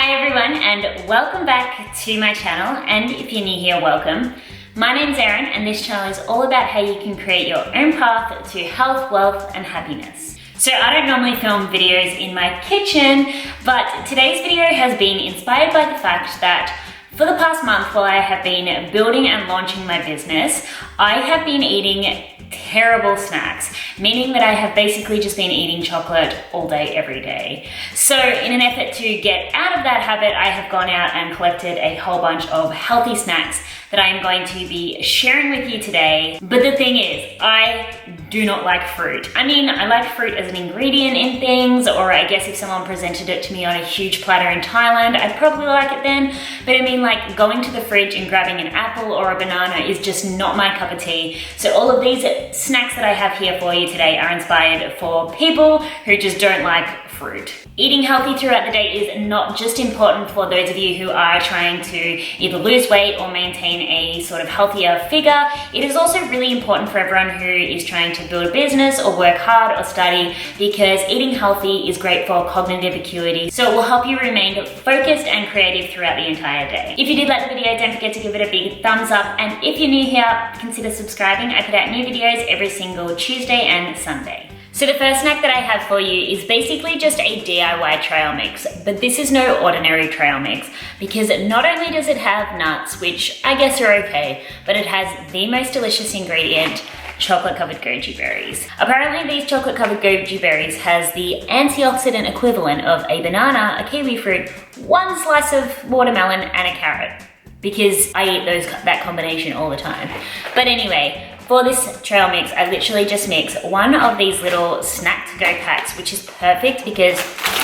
Hi everyone and welcome back to my channel, and if you're new here, welcome. My name's Erin and this channel is all about how you can create your own path to health, wealth and happiness. So I don't normally film videos in my kitchen, but today's video has been inspired by the fact that for the past month while I have been building and launching my business, I have been eating terrible snacks, meaning that I have basically just been eating chocolate all day, every day. So in an effort to get out of that habit, I have gone out and collected a whole bunch of healthy snacks that I am going to be sharing with you today. But the thing is, I do not like fruit. I mean, I like fruit as an ingredient in things, or I guess if someone presented it to me on a huge platter in Thailand, I'd probably like it then. But I mean, like going to the fridge and grabbing an apple or a banana is just not my cup of tea. So all of these snacks that I have here for you today are inspired for people who just don't like fruit. Eating healthy throughout the day is not just important for those of you who are trying to either lose weight or maintain a sort of healthier figure. It is also really important for everyone who is trying to build a business or work hard or study, because eating healthy is great for cognitive acuity. So it will help you remain focused and creative throughout the entire day. If you did like the video, don't forget to give it a big thumbs up. And if you're new here, consider subscribing. I put out new videos every single Tuesday and Sunday. So the first snack that I have for you is basically just a DIY trail mix, but this is no ordinary trail mix, because not only does it have nuts, which I guess are okay, but it has the most delicious ingredient, chocolate covered goji berries. Apparently these chocolate covered goji berries has the antioxidant equivalent of a banana, a kiwi fruit, one slice of watermelon and a carrot, because I eat that combination all the time. But anyway, for this trail mix, I literally just mix one of these little snack to go packs, which is perfect because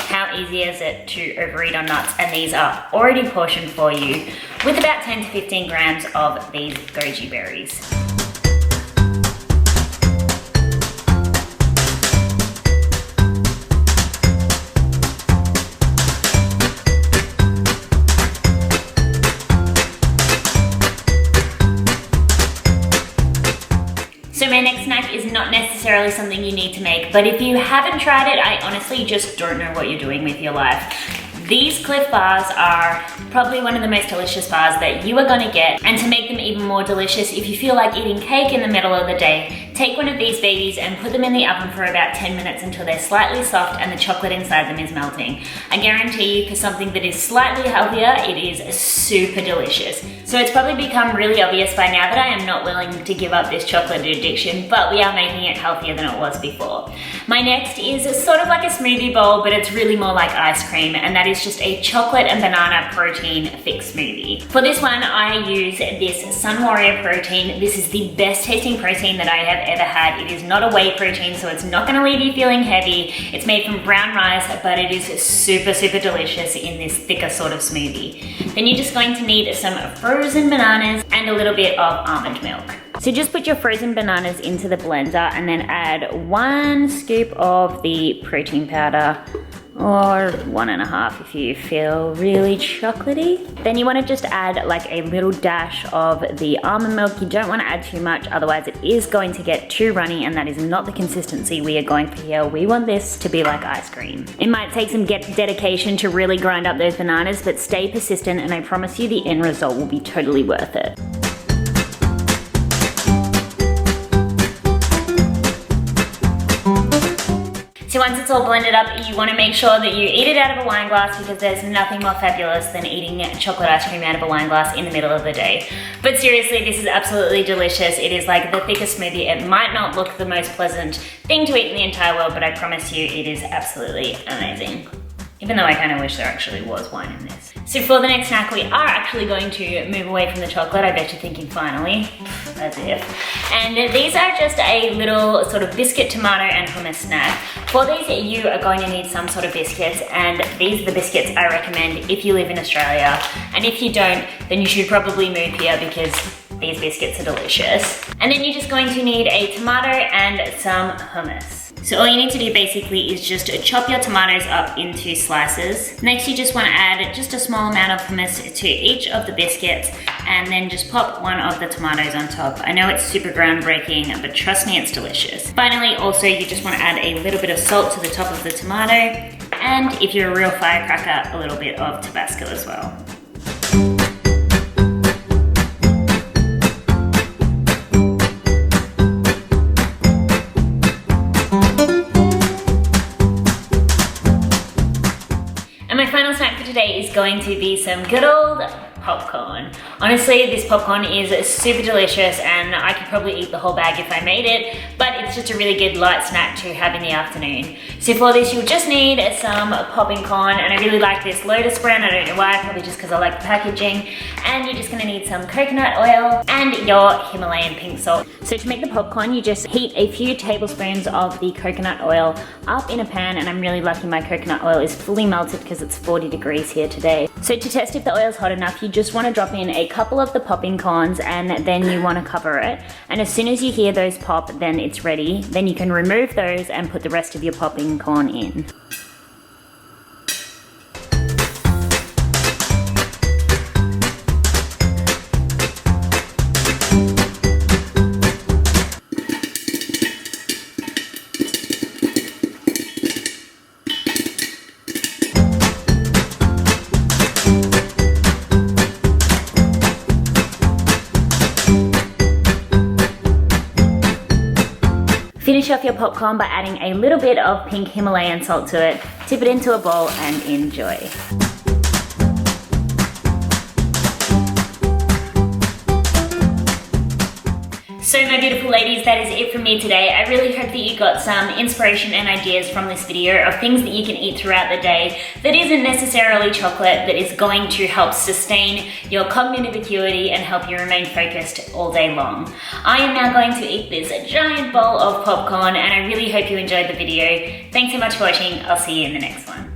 how easy is it to overeat on nuts? And these are already portioned for you with about 10 to 15 grams of these goji berries. So my next snack is not necessarily something you need to make, but if you haven't tried it, I honestly just don't know what you're doing with your life. These Cliff bars are probably one of the most delicious bars that you are gonna get. And to make them even more delicious, if you feel like eating cake in the middle of the day, take one of these babies and put them in the oven for about 10 minutes until they're slightly soft and the chocolate inside them is melting. I guarantee you, for something that is slightly healthier, it is super delicious. So it's probably become really obvious by now that I am not willing to give up this chocolate addiction, but we are making it healthier than it was before. My next is sort of like a smoothie bowl, but it's really more like ice cream, and that is just a chocolate and banana protein thick smoothie. For this one, I use this Sun Warrior protein. This is the best tasting protein that I have ever had. It is not a whey protein, so it's not gonna leave you feeling heavy. It's made from brown rice, but it is super, super delicious in this thicker sort of smoothie. Then you're just going to need some frozen bananas and a little bit of almond milk. So just put your frozen bananas into the blender and then add 1 scoop of the protein powder, or 1.5 if you feel really chocolatey. Then you want to just add like a little dash of the almond milk. You don't want to add too much, otherwise it is going to get too runny, and that is not the consistency we are going for here. We want this to be like ice cream. It might take some dedication to really grind up those bananas, but stay persistent and I promise you the end result will be totally worth it. So once it's all blended up, you want to make sure that you eat it out of a wine glass, because there's nothing more fabulous than eating chocolate ice cream out of a wine glass in the middle of the day. But seriously, this is absolutely delicious. It is like the thickest smoothie. It might not look the most pleasant thing to eat in the entire world, but I promise you it is absolutely amazing. Even though I kind of wish there actually was wine in this. So for the next snack, we are actually going to move away from the chocolate. I bet you're thinking, finally, as if. And these are just a little sort of biscuit, tomato, and hummus snack. For these, you are going to need some sort of biscuits, and these are the biscuits I recommend if you live in Australia. And if you don't, then you should probably move here, because these biscuits are delicious. And then you're just going to need a tomato and some hummus. So all you need to do basically is just chop your tomatoes up into slices. Next, you just want to add just a small amount of hummus to each of the biscuits, and then just pop one of the tomatoes on top. I know it's super groundbreaking, but trust me, it's delicious. Finally, also, you just want to add a little bit of salt to the top of the tomato, and if you're a real firecracker, a little bit of Tabasco as well. And my final snack for today is going to be some good old popcorn. Honestly, this popcorn is super delicious and I could probably eat the whole bag if I made it, but it's just a really good light snack to have in the afternoon. So for this, you'll just need some popping corn, and I really like this Lotus brand. I don't know why, probably just because I like the packaging. And you're just gonna need some coconut oil and your Himalayan pink salt. So to make the popcorn, you just heat a few tablespoons of the coconut oil up in a pan, and I'm really lucky my coconut oil is fully melted because it's 40 degrees here today. So to test if the oil is hot enough, you just want to drop in a couple of the popping corns, and then you want to cover it. And as soon as you hear those pop, then it's ready. Then you can remove those and put the rest of your popping corn in. Finish off your popcorn by adding a little bit of pink Himalayan salt to it, tip it into a bowl and enjoy. So my beautiful ladies, that is it from me today. I really hope that you got some inspiration and ideas from this video of things that you can eat throughout the day that isn't necessarily chocolate, that is going to help sustain your cognitive acuity and help you remain focused all day long. I am now going to eat this giant bowl of popcorn, and I really hope you enjoyed the video. Thanks so much for watching. I'll see you in the next one.